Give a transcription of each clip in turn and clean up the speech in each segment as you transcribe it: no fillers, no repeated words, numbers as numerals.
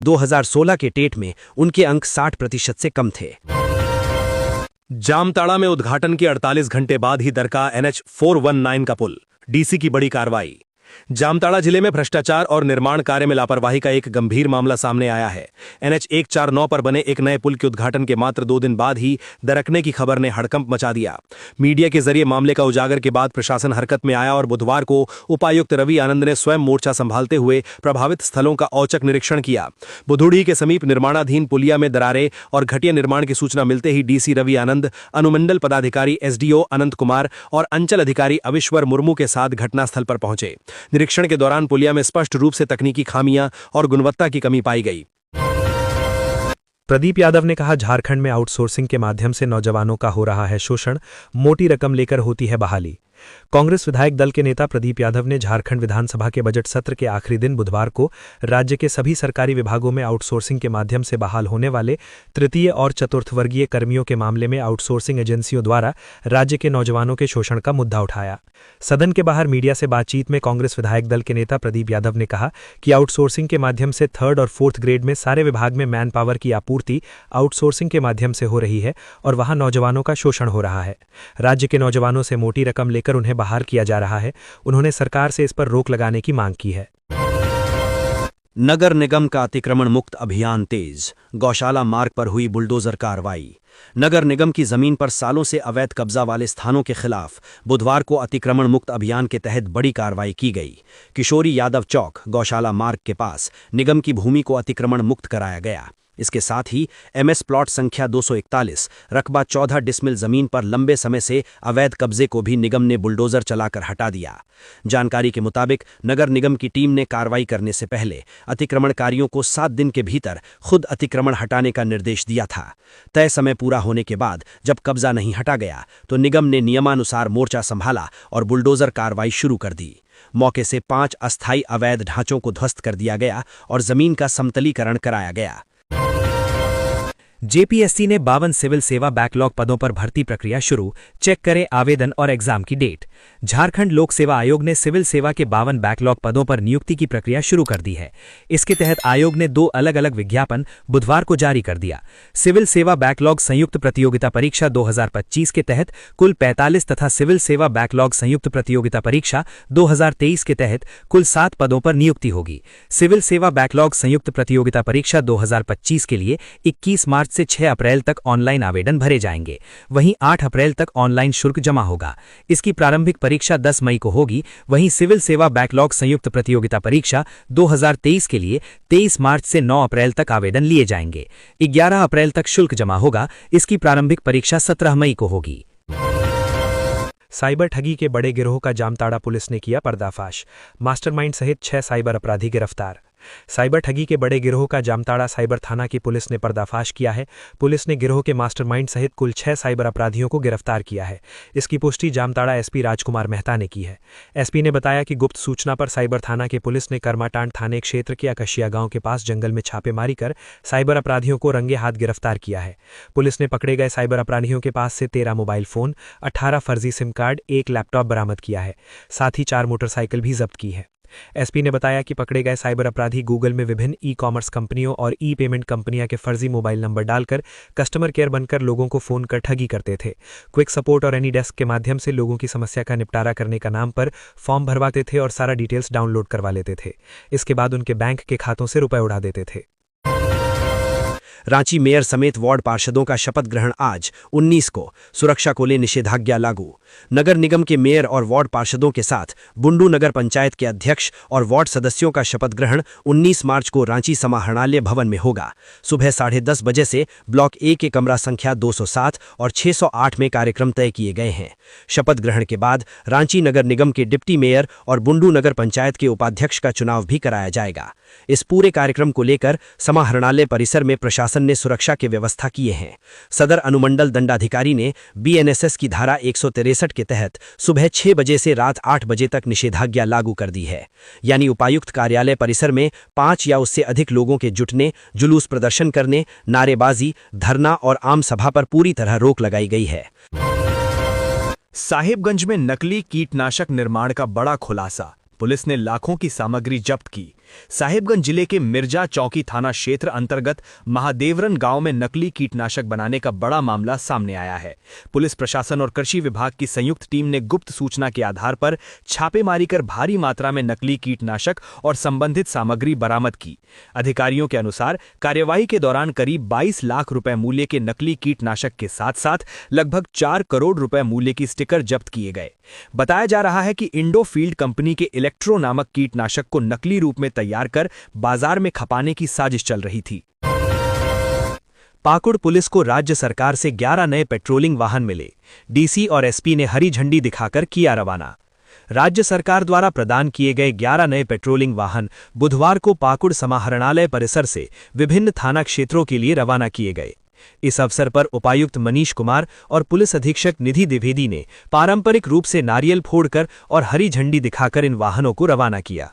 2016 के टेट में उनके अंक 60% से कम थे। जामताड़ा में उद्घाटन के 48 घंटे बाद ही दरका NH 419 का पुल, डीसी की बड़ी कार्रवाई। जामताड़ा जिले में भ्रष्टाचार और निर्माण कार्य में लापरवाही का एक गंभीर मामला सामने आया है। NH 149 पर बने एक नए पुल के उद्घाटन के मात्र 2 दिन बाद ही दरकने की खबर ने हड़कंप मचा दिया। मीडिया के जरिए मामले का उजागर के बाद प्रशासन हरकत में आया और बुधवार को उपायुक्त रवि आनंद ने स्वयं मोर्चा संभालते हुए प्रभावित स्थलों का औचक निरीक्षण किया। बुधुड़ी के समीप निर्माणाधीन पुलिया में दरारें और घटिया निर्माण की सूचना मिलते ही डीसी रवि आनंद, अनुमंडल पदाधिकारी SDO अनंत कुमार और अंचल अधिकारी अविश्वर मुर्मू के साथ घटनास्थल पर पहुंचे। निरीक्षण के दौरान पुलिया में स्पष्ट रूप से तकनीकी खामियां और गुणवत्ता की कमी पाई गई। प्रदीप यादव ने कहा, झारखंड में आउटसोर्सिंग के माध्यम से नौजवानों का हो रहा है शोषण, मोटी रकम लेकर होती है बहाली। कांग्रेस विधायक दल के नेता प्रदीप यादव ने झारखंड विधानसभा के बजट सत्र के आखिरी दिन बुधवार को राज्य के सभी सरकारी विभागों में आउटसोर्सिंग के माध्यम से बहाल होने वाले तृतीय और चतुर्थ वर्गीय कर्मियों के मामले में आउटसोर्सिंग एजेंसियों द्वारा राज्य के नौजवानों के शोषण का मुद्दा उठाया। सदन के बाहर मीडिया से बातचीत में कांग्रेस विधायक दल के नेता प्रदीप यादव ने कहा कि आउटसोर्सिंग के माध्यम से 3rd और 4th ग्रेड में सारे विभाग में मैन पावर की आपूर्ति आउटसोर्सिंग के माध्यम से हो रही है और वहां नौजवानों का शोषण हो रहा है। राज्य के नौजवानों से मोटी रकम लेकर उन्हें बाहर किया जा रहा है। उन्होंने सरकार से इस पर रोक लगाने की मांग की है। नगर निगम का अतिक्रमण मुक्त अभियान तेज, गौशाला मार्ग पर हुई बुलडोजर कार्रवाई। नगर निगम की जमीन पर सालों से अवैध कब्जा वाले स्थानों के खिलाफ बुधवार को अतिक्रमण मुक्त अभियान के तहत बड़ी कार्रवाई की गई। किशोरी यादव चौक गौशाला मार्ग के पास निगम की भूमि को अतिक्रमण मुक्त कराया गया। इसके साथ ही MS प्लॉट संख्या 241 रकबा 14 डिसमिल जमीन पर लंबे समय से अवैध कब्जे को भी निगम ने बुलडोजर चलाकर हटा दिया। जानकारी के मुताबिक नगर निगम की टीम ने कार्रवाई करने से पहले अतिक्रमणकारियों को 7 दिन के भीतर खुद अतिक्रमण हटाने का निर्देश दिया था। तय समय पूरा होने के बाद जब कब्जा नहीं हटा गया तो निगम ने नियमानुसार मोर्चा संभाला और बुलडोजर कार्रवाई शुरू कर दी। मौके से 5 अस्थायी अवैध ढांचों को ध्वस्त कर दिया गया और जमीन का समतलीकरण कराया गया। JPSC ने 52 सिविल सेवा बैकलॉग पदों पर भर्ती प्रक्रिया शुरू, चेक करें आवेदन और एग्जाम की डेट। झारखंड लोक सेवा आयोग ने सिविल सेवा के 52 बैकलॉग पदों पर नियुक्ति की प्रक्रिया शुरू कर दी है। इसके तहत आयोग ने 2 अलग अलग विज्ञापन बुधवार को जारी कर दिया। सिविल सेवा बैकलॉग संयुक्त प्रतियोगिता परीक्षा 2025 के तहत कुल 45 तथा सिविल सेवा बैकलॉग संयुक्त प्रतियोगिता परीक्षा 2023 के तहत कुल 7 पदों पर नियुक्ति होगी। सिविल सेवा बैकलॉग संयुक्त प्रतियोगिता परीक्षा 2025 के लिए 21 मार्च से 6 अप्रैल तक ऑनलाइन आवेदन भरे जाएंगे। वहीं 8 अप्रैल तक ऑनलाइन शुल्क जमा होगा। इसकी प्रारंभिक परीक्षा 10 मई को होगी। वहीं सिविल सेवा बैकलॉग संयुक्त प्रतियोगिता परीक्षा 2023 के लिए 23 मार्च से 9 अप्रैल तक आवेदन लिए जाएंगे। 11 अप्रैल तक शुल्क जमा होगा। इसकी प्रारंभिक परीक्षा 17 मई को होगी। साइबर ठगी के बड़े गिरोह का जामताड़ा पुलिस ने किया पर्दाफाश, मास्टरमाइंड सहित 6 साइबर अपराधी गिरफ्तार। साइबर ठगी के बड़े गिरोह का जामताड़ा साइबर थाना की पुलिस ने पर्दाफाश किया है। पुलिस ने गिरोह के मास्टरमाइंड सहित कुल 6 साइबर अपराधियों को गिरफ्तार किया है। इसकी पुष्टि जामताड़ा SP राजकुमार मेहता ने की है। SP ने बताया कि गुप्त सूचना पर साइबर थाना की पुलिस ने कर्माटांड थाने क्षेत्र के अकशिया गांव के पास जंगल में छापेमारी कर साइबर अपराधियों को रंगे हाथ गिरफ्तार किया है। पुलिस ने पकड़े गए साइबर अपराधियों के पास से 13 मोबाइल फोन, 18 फर्जी सिम कार्ड, 1 लैपटॉप बरामद किया है। साथ ही 4 मोटरसाइकिल भी जब्त की है। SP ने बताया कि पकड़े गए साइबर अपराधी गूगल में विभिन्न ई-कॉमर्स कंपनियों और ई-पेमेंट कंपनियां के फर्जी मोबाइल नंबर डालकर कस्टमर केयर बनकर लोगों को फोन कर ठगी करते थे। क्विक सपोर्ट और एनी डेस्क के माध्यम से लोगों की समस्या का निपटारा करने का नाम पर फॉर्म भरवाते थे और सारा डिटेल्स डाउनलोड करवा लेते थे। इसके बाद उनके बैंक के खातों से रुपए उड़ा देते थे। रांची मेयर समेत वार्ड पार्षदों का शपथ ग्रहण आज 19 को, सुरक्षा को ले निषेधाज्ञा लागू। नगर निगम के मेयर और वार्ड पार्षदों के साथ बुंडू नगर पंचायत के अध्यक्ष और वार्ड सदस्यों का शपथ ग्रहण 19 मार्च को रांची समाहरणालय भवन में होगा। सुबह 10:30 बजे से ब्लॉक A के कमरा संख्या 207 और 608 में कार्यक्रम तय किए गए हैं। शपथ ग्रहण के बाद रांची नगर निगम के डिप्टी मेयर और बुंडू नगर पंचायत के उपाध्यक्ष का चुनाव भी कराया जाएगा। इस पूरे कार्यक्रम को लेकर समाहरणालय परिसर में प्रशासन ने सुरक्षा की व्यवस्था किए हैं। सदर अनुमंडल दंडाधिकारी ने BNSS की धारा 163 के तहत सुबह 6 बजे से रात 8 बजे तक निषेधाज्ञा लागू कर दी है। यानी उपायुक्त कार्यालय परिसर में 5 या उससे अधिक लोगों के जुटने, जुलूस प्रदर्शन करने, नारेबाजी, धरना और आम सभा पर पूरी तरह रोक लगाई गई है। साहिबगंज में नकली कीटनाशक निर्माण का बड़ा खुलासा, पुलिस ने लाखों की सामग्री जब्त की। साहिबगंज जिले के मिर्जा चौकी थाना क्षेत्र अंतर्गत महादेवरन गांव में नकली कीटनाशक बनाने का बड़ा मामला सामने आया है। पुलिस प्रशासन और कृषि विभाग की संयुक्त टीम ने गुप्त सूचना के आधार पर छापेमारी कर भारी मात्रा में नकली कीटनाशक और संबंधित सामग्री बरामद की। अधिकारियों के अनुसार कार्यवाही के दौरान करीब 22 लाख रुपए मूल्य के नकली कीटनाशक के साथ साथ लगभग 4 करोड़ रुपए मूल्य की स्टिकर जब्त किए गए। बताया जा रहा है कि इंडोफील्ड कंपनी के इलेक्ट्रो नामक कीटनाशक को नकली रूप में तैयार कर बाजार में खपाने की साजिश चल रही थी। पाकुड़ पुलिस को राज्य सरकार से 11 नए पेट्रोलिंग वाहन मिले। डीसी और एसपी ने हरी झंडी दिखाकर किया रवाना। राज्य सरकार द्वारा प्रदान किए गए 11 नए पेट्रोलिंग वाहन बुधवार को पाकुड़ समाहरणालय परिसर से विभिन्न थाना क्षेत्रों के लिए रवाना किए गए। इस अवसर पर उपायुक्त मनीष कुमार और पुलिस अधीक्षक निधि द्विवेदी ने पारंपरिक रूप से नारियल फोड़कर और हरी झंडी दिखाकर इन वाहनों को रवाना किया।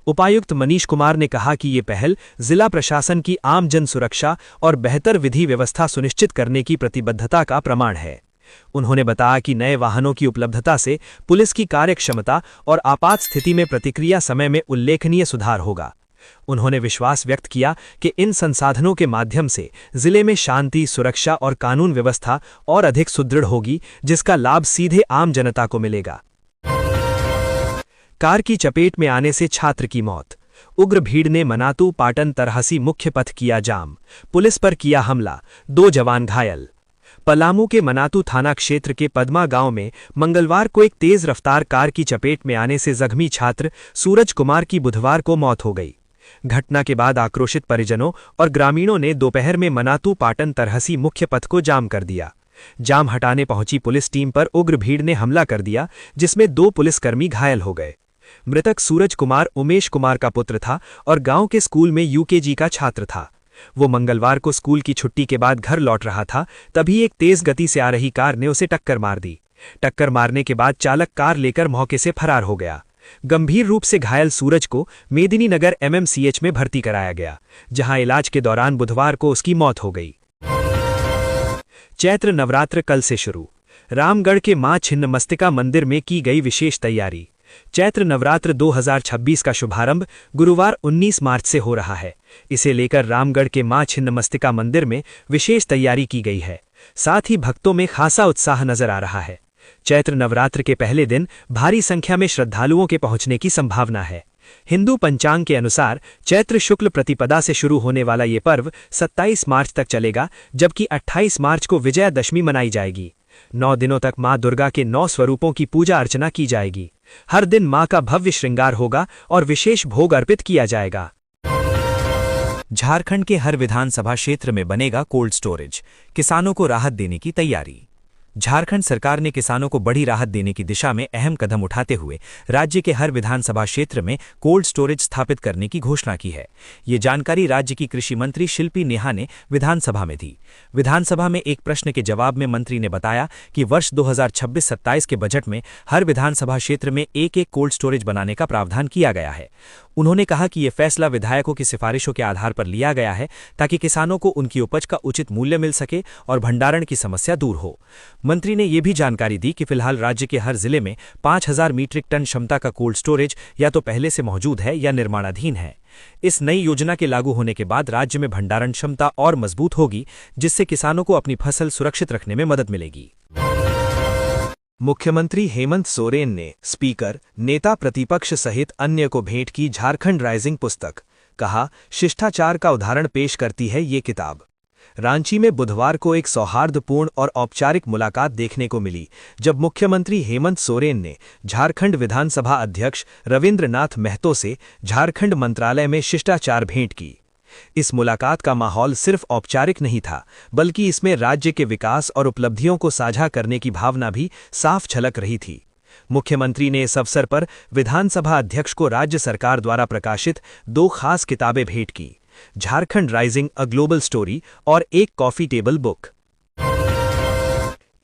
उपायुक्त मनीष कुमार ने कहा कि ये पहल जिला प्रशासन की आम जन सुरक्षा और बेहतर विधि व्यवस्था सुनिश्चित करने की प्रतिबद्धता का प्रमाण है। उन्होंने बताया कि नए वाहनों की उपलब्धता से पुलिस की कार्यक्षमता और आपात स्थिति में प्रतिक्रिया समय में उल्लेखनीय सुधार होगा। उन्होंने विश्वास व्यक्त किया कि इन संसाधनों के माध्यम से जिले में शांति, सुरक्षा और कानून व्यवस्था और अधिक सुदृढ़ होगी, जिसका लाभ सीधे आम जनता को मिलेगा। कार की चपेट में आने से छात्र की मौत। उग्र भीड़ ने मनातू पाटन तरहसी मुख्य पथ किया जाम। पुलिस पर किया हमला, 2 जवान घायल। पलामू के मनातू थाना क्षेत्र के पद्मा गांव में मंगलवार को एक तेज रफ्तार कार की चपेट में आने से जख्मी छात्र सूरज कुमार की बुधवार को मौत हो गई। घटना के बाद आक्रोशित परिजनों और ग्रामीणों ने दोपहर में मनातू पाटन तरहसी मुख्य पथ को जाम कर दिया। जाम हटाने पहुंची पुलिस टीम पर उग्र भीड़ ने हमला कर दिया, जिसमें 2 पुलिसकर्मी घायल हो गए। मृतक सूरज कुमार उमेश कुमार का पुत्र था और गांव के स्कूल में यूकेजी का छात्र था। वो मंगलवार को स्कूल की छुट्टी के बाद घर लौट रहा था, तभी एक तेज गति से आ रही कार ने उसे टक्कर मार दी। टक्कर मारने के बाद चालक कार लेकर मौके से फरार हो गया। गंभीर रूप से घायल सूरज को मेदिनीनगर एमएमसीएच में भर्ती कराया गया, जहां इलाज के दौरान बुधवार को उसकी मौत हो गई। चैत्र नवरात्र कल से शुरू। रामगढ़ के मां छिन्नमस्तिका मंदिर में की गई विशेष तैयारी। चैत्र नवरात्र 2026 का शुभारंभ गुरुवार 19 मार्च से हो रहा है। इसे लेकर रामगढ़ के मां छिन्नमस्तिका मंदिर में विशेष तैयारी की गई है। साथ ही भक्तों में खासा उत्साह नजर आ रहा है। चैत्र नवरात्र के पहले दिन भारी संख्या में श्रद्धालुओं के पहुंचने की संभावना है। हिंदू पंचांग के अनुसार चैत्र शुक्ल प्रतिपदा से शुरू होने वाला ये पर्व 27 मार्च तक चलेगा, जबकि 28 मार्च को विजयादशमी मनाई जाएगी। 9 दिनों तक मां दुर्गा के 9 स्वरूपों की पूजा अर्चना की जाएगी। हर दिन मां का भव्य श्रृंगार होगा और विशेष भोग अर्पित किया जाएगा। झारखंड के हर विधानसभा क्षेत्र में बनेगा कोल्ड स्टोरेज, किसानों को राहत देने की तैयारी। झारखंड सरकार ने किसानों को बड़ी राहत देने की दिशा में अहम कदम उठाते हुए राज्य के हर विधानसभा क्षेत्र में कोल्ड स्टोरेज स्थापित करने की घोषणा की है। ये जानकारी राज्य की कृषि मंत्री शिल्पी नेहा ने विधानसभा में दी। विधानसभा में एक प्रश्न के जवाब में मंत्री ने बताया कि वर्ष 2026-27 के बजट में हर विधानसभा क्षेत्र में एक कोल्ड स्टोरेज बनाने का प्रावधान किया गया है। उन्होंने कहा कि ये फैसला विधायकों की सिफारिशों के आधार पर लिया गया है, ताकि किसानों को उनकी उपज का उचित मूल्य मिल सके और भंडारण की समस्या दूर हो। मंत्री ने यह भी जानकारी दी कि फिलहाल राज्य के हर जिले में 5000 मीट्रिक टन क्षमता का कोल्ड स्टोरेज या तो पहले से मौजूद है या निर्माणाधीन है। इस नई योजना के लागू होने के बाद राज्य में भंडारण क्षमता और मजबूत होगी, जिससे किसानों को अपनी फसल सुरक्षित रखने में मदद मिलेगी। मुख्यमंत्री हेमंत सोरेन ने स्पीकर, नेता प्रतिपक्ष सहित अन्य को भेंट की झारखंड राइजिंग पुस्तक। कहा, शिष्टाचार का उदाहरण पेश करती है ये किताब। रांची में बुधवार को एक सौहार्दपूर्ण और औपचारिक मुलाकात देखने को मिली, जब मुख्यमंत्री हेमंत सोरेन ने झारखंड विधानसभा अध्यक्ष रविंद्रनाथ महतो से झारखंड मंत्रालय में शिष्टाचार भेंट की। इस मुलाकात का माहौल सिर्फ औपचारिक नहीं था, बल्कि इसमें राज्य के विकास और उपलब्धियों को साझा करने की भावना भी साफ झलक रही थी। मुख्यमंत्री ने इस अवसर पर विधानसभा अध्यक्ष को राज्य सरकार द्वारा प्रकाशित 2 खास किताबें भेंट की, Jharkhand rising a global story और एक कॉफी टेबल बुक।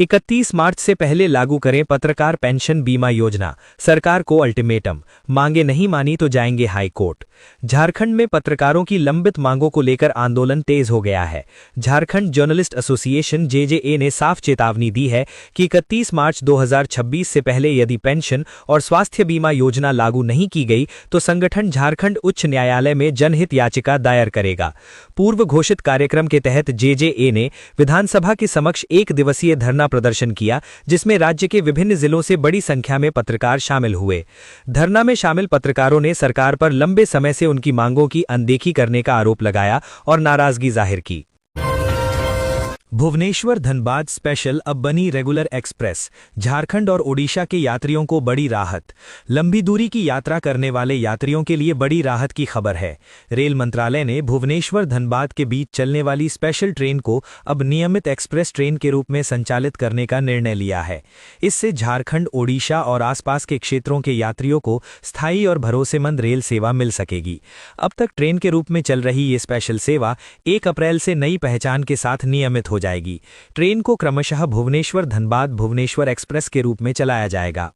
31 मार्च से पहले लागू करें पत्रकार पेंशन बीमा योजना, सरकार को अल्टीमेटम, मांगे नहीं मानी तो जाएंगे हाई कोर्ट। झारखंड में पत्रकारों की लंबित मांगों को लेकर आंदोलन तेज हो गया है। झारखंड जर्नलिस्ट एसोसिएशन जेजेए ने साफ चेतावनी दी है कि 31 मार्च 2026 से पहले यदि पेंशन और स्वास्थ्य बीमा योजना लागू नहीं की गई तो संगठन झारखंड उच्च न्यायालय में जनहित याचिका दायर करेगा। पूर्व घोषित कार्यक्रम के तहत जेजेए ने विधानसभा के समक्ष एक दिवसीय धरना प्रदर्शन किया, जिसमें राज्य के विभिन्न जिलों से बड़ी संख्या में पत्रकार शामिल हुए। धरना में शामिल पत्रकारों ने सरकार पर लंबे समय से उनकी मांगों की अनदेखी करने का आरोप लगाया और नाराजगी जाहिर की। भुवनेश्वर धनबाद स्पेशल अब बनी रेगुलर एक्सप्रेस, झारखंड और ओडिशा के यात्रियों को बड़ी राहत। लंबी दूरी की यात्रा करने वाले यात्रियों के लिए बड़ी राहत की खबर है। रेल मंत्रालय ने भुवनेश्वर धनबाद के बीच चलने वाली स्पेशल ट्रेन को अब नियमित एक्सप्रेस ट्रेन के रूप में संचालित करने का निर्णय लिया है। इससे झारखंड, ओडिशा और आसपास के क्षेत्रों के यात्रियों को स्थायी और भरोसेमंद रेल सेवा मिल सकेगी। अब तक ट्रेन के रूप में चल रही ये स्पेशल सेवा 1 अप्रैल से नई पहचान के साथ नियमित हो जाएगी। ट्रेन को क्रमशः भुवनेश्वर धनबाद भुवनेश्वर एक्सप्रेस के रूप में चलाया जाएगा।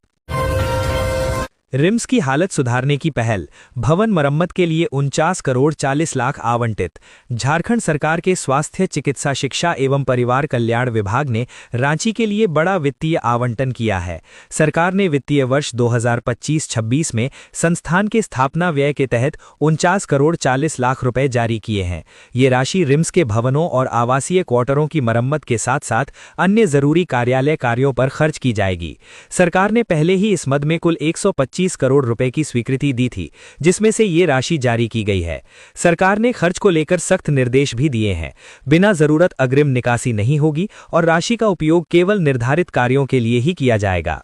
रिम्स की हालत सुधारने की पहल, भवन मरम्मत के लिए 49 करोड़ 40 लाख आवंटित। झारखंड सरकार के स्वास्थ्य, चिकित्सा, शिक्षा एवं परिवार कल्याण विभाग ने रांची के लिए बड़ा वित्तीय आवंटन किया है। सरकार ने वित्तीय वर्ष 2025-26 में संस्थान के स्थापना व्यय के तहत 49 करोड़ 40 लाख रुपए जारी किए हैं। ये राशि रिम्स के भवनों और आवासीय क्वार्टरों की मरम्मत के साथ साथ अन्य जरूरी कार्यालय कार्यों पर खर्च की जाएगी। सरकार ने पहले ही इस मद में कुल 125 करोड़ रुपए की स्वीकृति दी थी, जिसमें से ये राशि जारी की गई है। सरकार ने खर्च को लेकर सख्त निर्देश भी दिए हैं। बिना जरूरत अग्रिम निकासी नहीं होगी और राशि का उपयोग केवल निर्धारित कार्यों के लिए ही किया जाएगा।